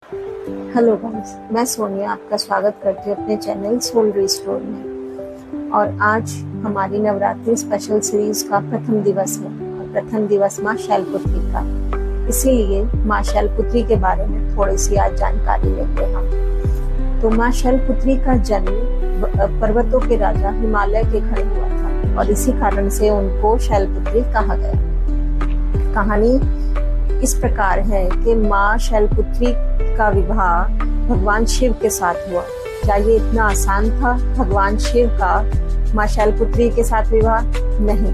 Hello guys, मैं सोनिया आपका स्वागत करती हूँ अपने चैनल सोल रिस्टोर में। और आज हमारी नवरात्रि स्पेशल सीरीज का प्रथम दिवस है और प्रथम दिवस माँ शैलपुत्री का। इसीलिए माँ शैलपुत्री के बारे में थोड़ी सी आज जानकारी लेंगे हम। तो माँ शैलपुत्री का जन्म पर्वतों के राजा हिमालय के घर हुआ था और इसी कारण से उनको शैलपुत्री कहा गया। कहानी इस प्रकार है कि माँ शैलपुत्री का विवाह भगवान शिव के साथ हुआ। क्या ये इतना आसान था भगवान शिव का माँ शैलपुत्री के साथ विवाह? नहीं,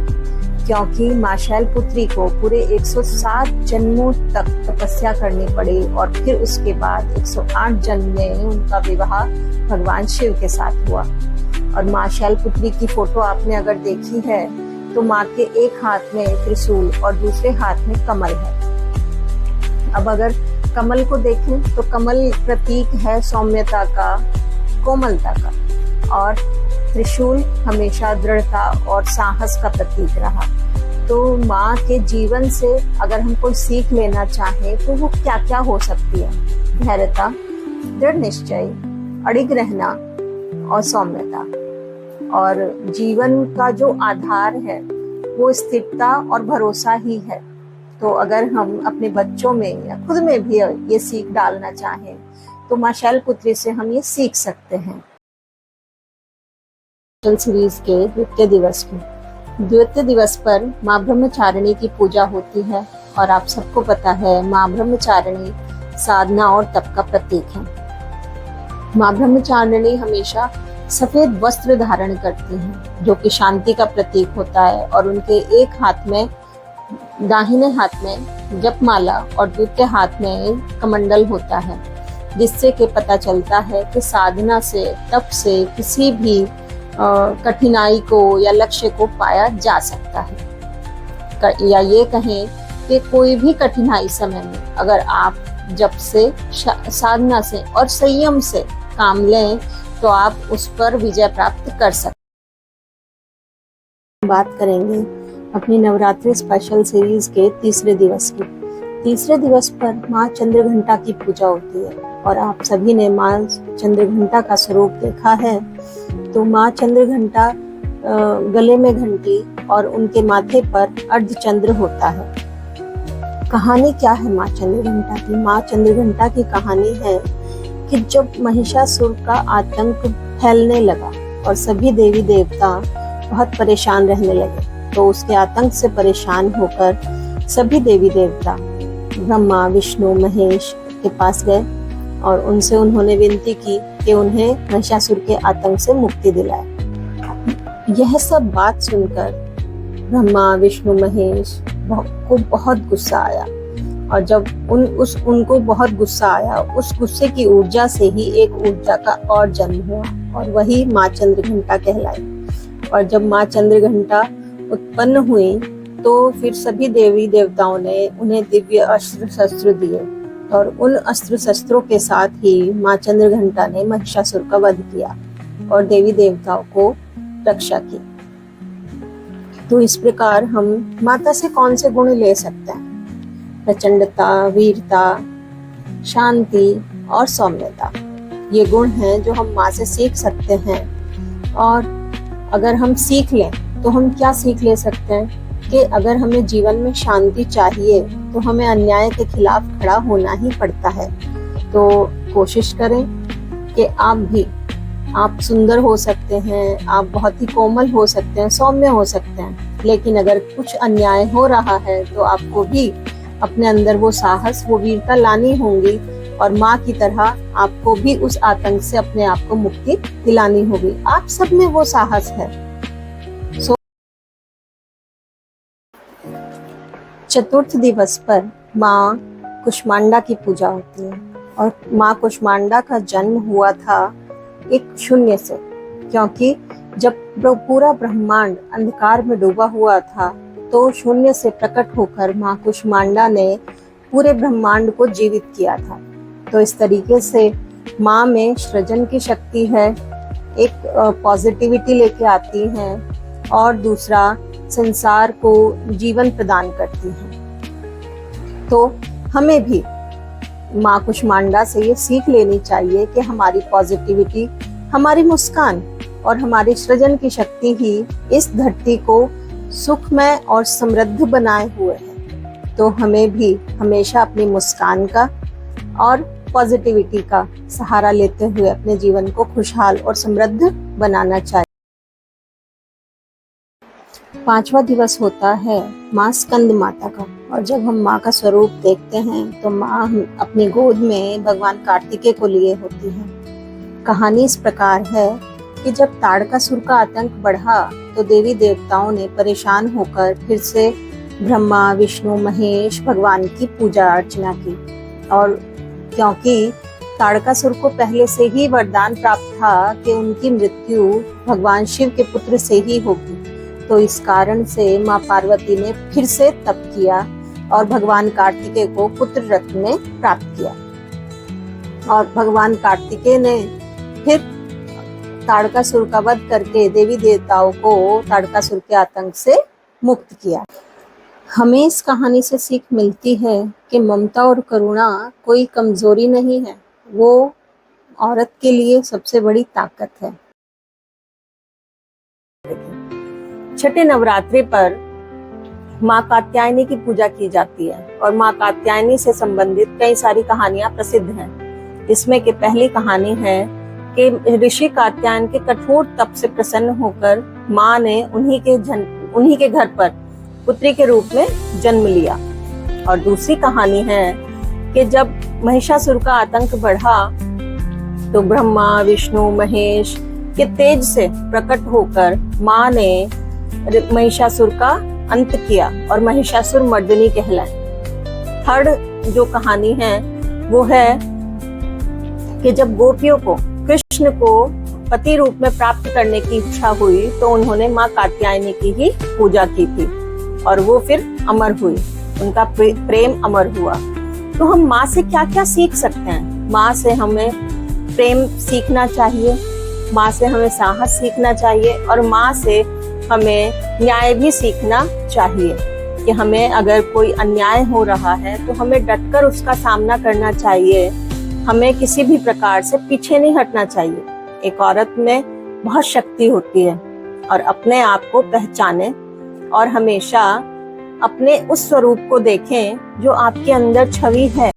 क्योंकि माँ शैलपुत्री को पूरे 107 जन्मों तक तपस्या करनी पड़ी और फिर उसके बाद 108 जन्म में उनका विवाह भगवान शिव के साथ हुआ। और माँ शैलपुत्री की फोटो आपने अगर देखी है तो माँ के एक हाथ में त्रिशूल और दूसरे हाथ में कमल है। अब अगर कमल को देखें तो कमल प्रतीक है सौम्यता का, कोमलता का, और त्रिशूल हमेशा दृढ़ता और साहस का प्रतीक रहा। तो माँ के जीवन से अगर हम कोई सीख लेना चाहें तो वो क्या क्या हो सकती है? धैर्यता, दृढ़ निश्चय, अड़िग रहना और सौम्यता। और जीवन का जो आधार है वो स्थिरता और भरोसा ही है। तो अगर हम अपने बच्चों में या खुद में भी ये सीख डालना चाहें तो माँ शैलपुत्री से हम ये सीख सकते हैं। सीरीज के द्वितीय दिवस पर माँ ब्रह्मचारिणी की पूजा होती है और आप सबको पता है माँ ब्रह्मचारिणी साधना और तप का प्रतीक है। माँ ब्रह्मचारिणी हमेशा सफेद वस्त्र धारण करती हैं जो कि शांति का प्रतीक होता है और उनके एक हाथ में, दाहिने हाथ में जपमाला और द्वितीय हाथ में कमंडल होता है, जिससे कि पता चलता है कि साधना से, तप से किसी भी कठिनाई को या लक्ष्य को पाया जा सकता है। या ये कहें कि कोई भी कठिनाई समय में अगर आप जप से, साधना से और संयम से काम लें तो आप उस पर विजय प्राप्त कर सकते हैं। बात करेंगे अपनी नवरात्रि स्पेशल सीरीज के तीसरे दिवस की। तीसरे दिवस पर माँ चंद्रघंटा की पूजा होती है और आप सभी ने माँ चंद्रघंटा का स्वरूप देखा है। तो माँ चंद्रघंटा गले में घंटी और उनके माथे पर अर्धचंद्र होता है। कहानी क्या है माँ चंद्रघंटा की? माँ चंद्रघंटा की कहानी है कि जब महिषासुर का आतंक फैलने लगा और सभी देवी देवता बहुत परेशान रहने लगे, तो उसके आतंक से परेशान होकर सभी देवी देवता ब्रह्मा, विष्णु, महेश के पास गए और उनसे उन्होंने विनती की कि उन्हें महिषासुर के आतंक से मुक्ति दिलाए। यह सब बात सुनकर ब्रह्मा, विष्णु, महेश को बहुत गुस्सा आया और जब उनको बहुत गुस्सा आया, उस गुस्से की ऊर्जा से ही एक ऊर्जा का और जन्म हुआ और वही माँ चंद्रघंटा कहलाई। और जब माँ चंद्रघंटा उत्पन्न हुई तो फिर सभी देवी देवताओं ने उन्हें दिव्य अस्त्र शस्त्र दिए और उन अस्त्र शस्त्रों के साथ ही माँ चंद्रघंटा ने महिषासुर का वध किया और देवी देवताओं को रक्षा की। तो इस प्रकार हम माता से कौन से गुण ले सकते हैं? प्रचंडता, वीरता, शांति और सौम्यता, ये गुण हैं जो हम माँ से सीख सकते हैं। और अगर हम सीख लें तो हम क्या सीख ले सकते हैं कि अगर हमें जीवन में शांति चाहिए तो हमें अन्याय के खिलाफ खड़ा होना ही पड़ता है। तो कोशिश करें कि आप सुंदर हो सकते हैं, आप बहुत ही कोमल हो सकते हैं, सौम्य हो सकते हैं, लेकिन अगर कुछ अन्याय हो रहा है तो आपको भी अपने अंदर वो साहस, वो वीरता लानी होगी और माँ की तरह आपको भी उस आतंक से अपने आप को मुक्ति दिलानी होगी। आप सब में वो साहस है। चतुर्थ दिवस पर माँ कुष्मांडा की पूजा होती है और माँ कुष्मांडा का जन्म हुआ था एक शून्य से, क्योंकि जब पूरा ब्रह्मांड अंधकार में डूबा हुआ था तो शून्य से प्रकट होकर माँ कुष्मांडा ने पूरे ब्रह्मांड को जीवित किया था। तो इस तरीके से माँ में सृजन की शक्ति है, एक पॉजिटिविटी लेके आती है और दूसरा संसार को जीवन प्रदान करती है। तो हमें भी माँ कुष्मांडा से ये सीख लेनी चाहिए कि हमारी पॉजिटिविटी, हमारी मुस्कान और हमारी सृजन की शक्ति ही इस धरती को सुखमय और समृद्ध बनाए हुए है। तो हमें भी हमेशा अपनी मुस्कान का और पॉजिटिविटी का सहारा लेते हुए अपने जीवन को खुशहाल और समृद्ध बनाना चाहिए। 5वां दिवस होता है माँ स्कंद माता का, और जब हम माँ का स्वरूप देखते हैं तो माँ अपनी गोद में भगवान कार्तिकेय को लिए होती है। कहानी इस प्रकार है कि जब ताड़कासुर का आतंक बढ़ा तो देवी देवताओं ने परेशान होकर फिर से ब्रह्मा, विष्णु, महेश भगवान की पूजा अर्चना की। और क्योंकि ताड़कासुर को पहले से ही वरदान प्राप्त था कि उनकी मृत्यु भगवान शिव के पुत्र से ही होगी, तो इस कारण से माँ पार्वती ने फिर से तप किया और भगवान कार्तिकेय को पुत्र रत्न में प्राप्त किया। और भगवान कार्तिकेय ने फिर ताड़कासुर का वध करके देवी देवताओं को ताड़कासुर के आतंक से मुक्त किया। हमें इस कहानी से सीख मिलती है कि ममता और करुणा कोई कमजोरी नहीं है, वो औरत के लिए सबसे बड़ी ताकत है। छठे नवरात्रि पर माँ कात्यायनी की पूजा की जाती है और माँ कात्यायनी से संबंधित कई सारी कहानियां प्रसिद्ध हैं। इसमें के पहली कहानी है कि ऋषि कात्यायन के कठोर तप से प्रसन्न होकर माँ ने उन्हीं के घर पर पुत्री के रूप में जन्म लिया। और दूसरी कहानी है कि जब महिषासुर का आतंक बढ़ा तो ब्रह्मा, विष्णु, महेश के तेज से प्रकट होकर माँ ने महिषासुर का अंत किया और महिषासुर मर्दिनी कहलाए। थर्ड जो कहानी है वो है कि जब गोपियों को कृष्ण को पति रूप में प्राप्त करने की इच्छा हुई तो उन्होंने माँ कात्यायनी की ही पूजा की थी और वो फिर अमर हुई, उनका प्रेम अमर हुआ। तो हम माँ से क्या क्या सीख सकते हैं? माँ से हमें प्रेम सीखना चाहिए, माँ से हमें साहस सीखना चाहिए और माँ से हमें न्याय भी सीखना चाहिए कि हमें अगर कोई अन्याय हो रहा है तो हमें डटकर उसका सामना करना चाहिए, हमें किसी भी प्रकार से पीछे नहीं हटना चाहिए। एक औरत में बहुत शक्ति होती है और अपने आप को पहचाने और हमेशा अपने उस स्वरूप को देखें जो आपके अंदर छवि है।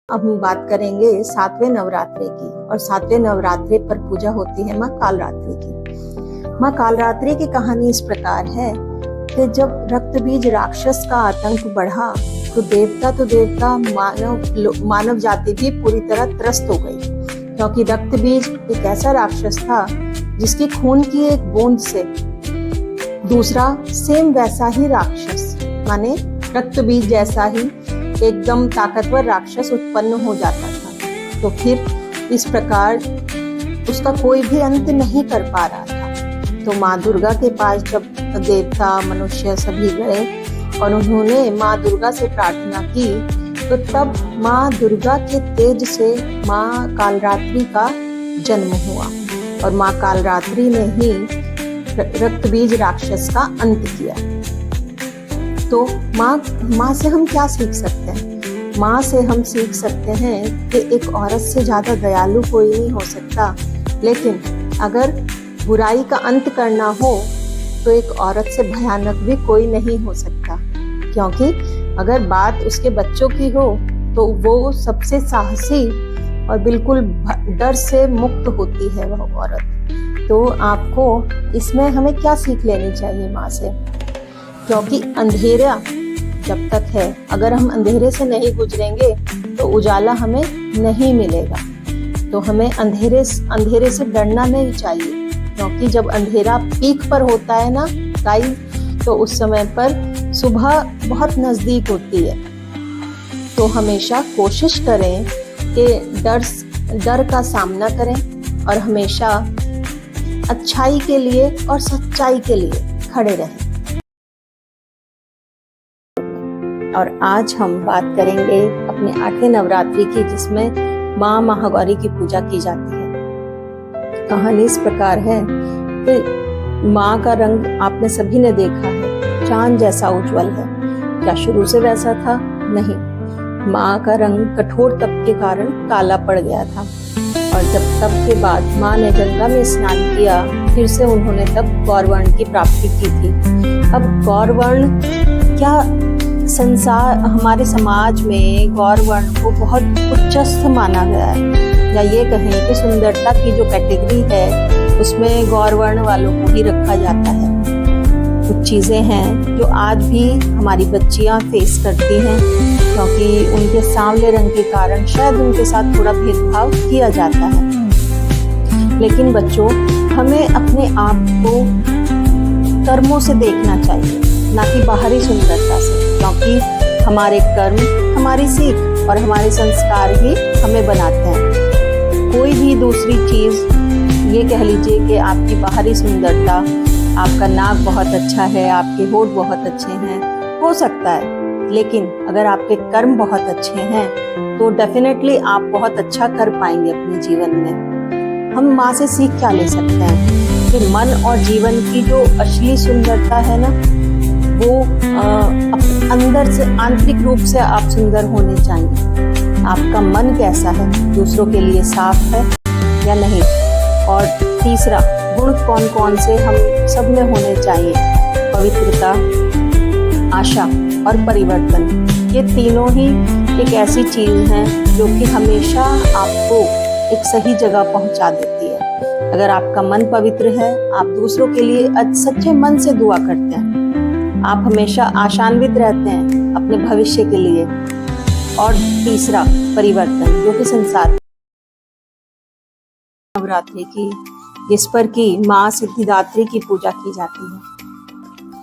अब हम बात करेंगे 7वें नवरात्रि की, और 7वें नवरात्रि पर पूजा होती है माँ कालरात्रि की। माँ कालरात्रि की कहानी इस प्रकार है कि जब रक्तबीज राक्षस का आतंक बढ़ा तो देवता मानव जाति भी पूरी तरह त्रस्त हो गई, क्योंकि रक्तबीज एक ऐसा राक्षस था जिसकी खून की एक बूंद से दूसरा सेम वैसा ही राक्षस, माने रक्तबीज जैसा ही एकदम ताकतवर राक्षस उत्पन्न हो जाता था। तो फिर इस प्रकार उसका कोई भी अंत नहीं कर पा रहा था। तो माँ दुर्गा के पास जब देवता, मनुष्य सभी गए और उन्होंने माँ दुर्गा से प्रार्थना की तो तब माँ दुर्गा के तेज से माँ कालरात्रि का जन्म हुआ और माँ कालरात्रि ने ही रक्तबीज राक्षस का अंत किया। तो माँ से हम क्या सीख सकते हैं? माँ से हम सीख सकते हैं कि एक औरत से ज्यादा दयालु कोई नहीं हो सकता, लेकिन अगर बुराई का अंत करना हो तो एक औरत से भयानक भी कोई नहीं हो सकता, क्योंकि अगर बात उसके बच्चों की हो तो वो सबसे साहसी और बिल्कुल डर से मुक्त होती है वह औरत। तो आपको इसमें हमें क्या सीख लेनी चाहिए माँ से? क्योंकि अंधेरा जब तक है, अगर हम अंधेरे से नहीं गुजरेंगे तो उजाला हमें नहीं मिलेगा। तो हमें अंधेरे से डरना नहीं चाहिए, क्योंकि जब अंधेरा पीक पर होता है ना गाइस, तो उस समय पर सुबह बहुत नजदीक होती है। तो हमेशा कोशिश करें कि डर का सामना करें और हमेशा अच्छाई के लिए और सच्चाई के लिए खड़े रहें। और आज हम बात करेंगे अपने 8वें नवरात्रि की, जिसमें माँ महागौरी की पूजा की जाती है। कहानी इस प्रकार है कि माँ का रंग आपने सभी ने देखा है, चांद जैसा उज्जवल है। क्या शुरू से वैसा था? नहीं। माँ का रंग कठोर तप के कारण काला पड़ गया था और जब तप के बाद माँ ने गंगा में स्नान किया, फिर से उन्होंने तब गौरवर्ण की प्राप्ति की थी। अब गौरवर्ण क्या, संसार हमारे समाज में गौरवर्ण को बहुत उच्चस्थ माना गया है, या ये कहें कि सुंदरता की जो कैटेगरी है उसमें गौरवर्ण वालों को ही रखा जाता है। कुछ चीज़ें हैं जो आज भी हमारी बच्चियां फेस करती हैं, क्योंकि उनके सांवले रंग के कारण शायद उनके साथ थोड़ा भेदभाव किया जाता है। लेकिन बच्चों, हमें अपने आप को कर्मों से देखना चाहिए, ना कि बाहरी सुंदरता से, क्योंकि हमारे कर्म, हमारी सीख और हमारे संस्कार ही हमें बनाते हैं। कोई भी दूसरी चीज़, ये कह लीजिए कि आपकी बाहरी सुंदरता, आपका नाक बहुत अच्छा है, आपके होठ बहुत अच्छे हैं, हो सकता है, लेकिन अगर आपके कर्म बहुत अच्छे हैं तो डेफिनेटली आप बहुत अच्छा कर पाएंगे अपने जीवन में। हम माँ से सीख क्या ले सकते हैं कि मन और जीवन की जो असली सुंदरता है ना, वो अंदर से, आंतरिक रूप से आप सुंदर होने चाहिए। आपका मन कैसा है, दूसरों के लिए साफ है या नहीं। और तीसरा, गुण कौन कौन से हम सब में होने चाहिए? पवित्रता, आशा और परिवर्तन। ये तीनों ही एक ऐसी चीज हैं जो कि हमेशा आपको एक सही जगह पहुंचा देती है। अगर आपका मन पवित्र है, आप दूसरों के लिए सच्चे मन से दुआ करते हैं, आप हमेशा आशान्वित रहते हैं अपने भविष्य के लिए। और तीसरा, परिवर्तन, जो कि संसार नवरात्रि की, जिस पर की माँ सिद्धिदात्री की पूजा की जाती है।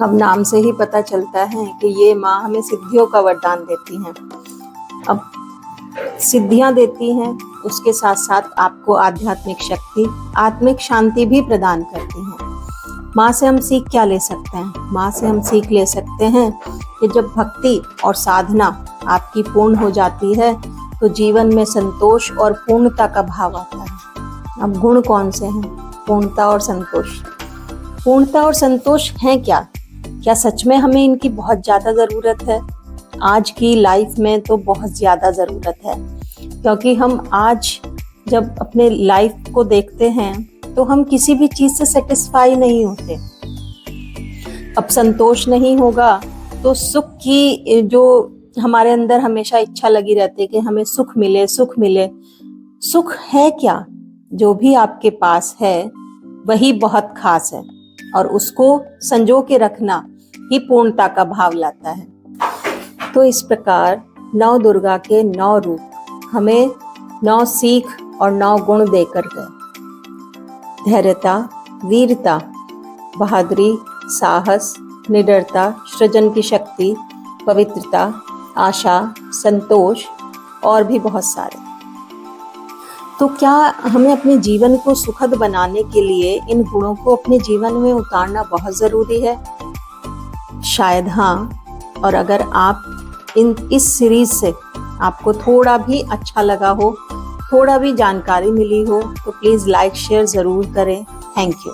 अब नाम से ही पता चलता है कि ये माँ हमें सिद्धियों का वरदान देती हैं। अब सिद्धियां देती हैं, उसके साथ साथ आपको आध्यात्मिक शक्ति, आत्मिक शांति भी प्रदान करती हैं। माँ से हम सीख क्या ले सकते हैं? माँ से हम सीख ले सकते हैं कि जब भक्ति और साधना आपकी पूर्ण हो जाती है तो जीवन में संतोष और पूर्णता का भाव आता है। अब गुण कौन से हैं? पूर्णता और संतोष। पूर्णता और संतोष हैं क्या? क्या सच में हमें इनकी बहुत ज़्यादा ज़रूरत है? आज की लाइफ में तो बहुत ज़्यादा ज़रूरत है, क्योंकि हम आज जब अपने लाइफ को देखते हैं तो हम किसी भी चीज़ से सेटिस्फाई नहीं होते। अब संतोष नहीं होगा तो सुख की जो हमारे अंदर हमेशा इच्छा लगी रहती है कि हमें सुख मिले, सुख मिले। सुख है क्या? जो भी आपके पास है वही बहुत खास है, और उसको संजो के रखना ही पूर्णता का भाव लाता है। तो इस प्रकार नौ दुर्गा के 9 रूप हमें 9 सीख और 9 गुण देकर गए। धैर्यता, वीरता, बहादुरी, साहस, निडरता, सृजन की शक्ति, पवित्रता, आशा, संतोष और भी बहुत सारे। तो क्या हमें अपने जीवन को सुखद बनाने के लिए इन गुणों को अपने जीवन में उतारना बहुत ज़रूरी है? शायद हाँ। और अगर आप इस सीरीज से आपको थोड़ा भी अच्छा लगा हो, थोड़ा भी जानकारी मिली हो, तो प्लीज़ लाइक शेयर ज़रूर करें। Thank you.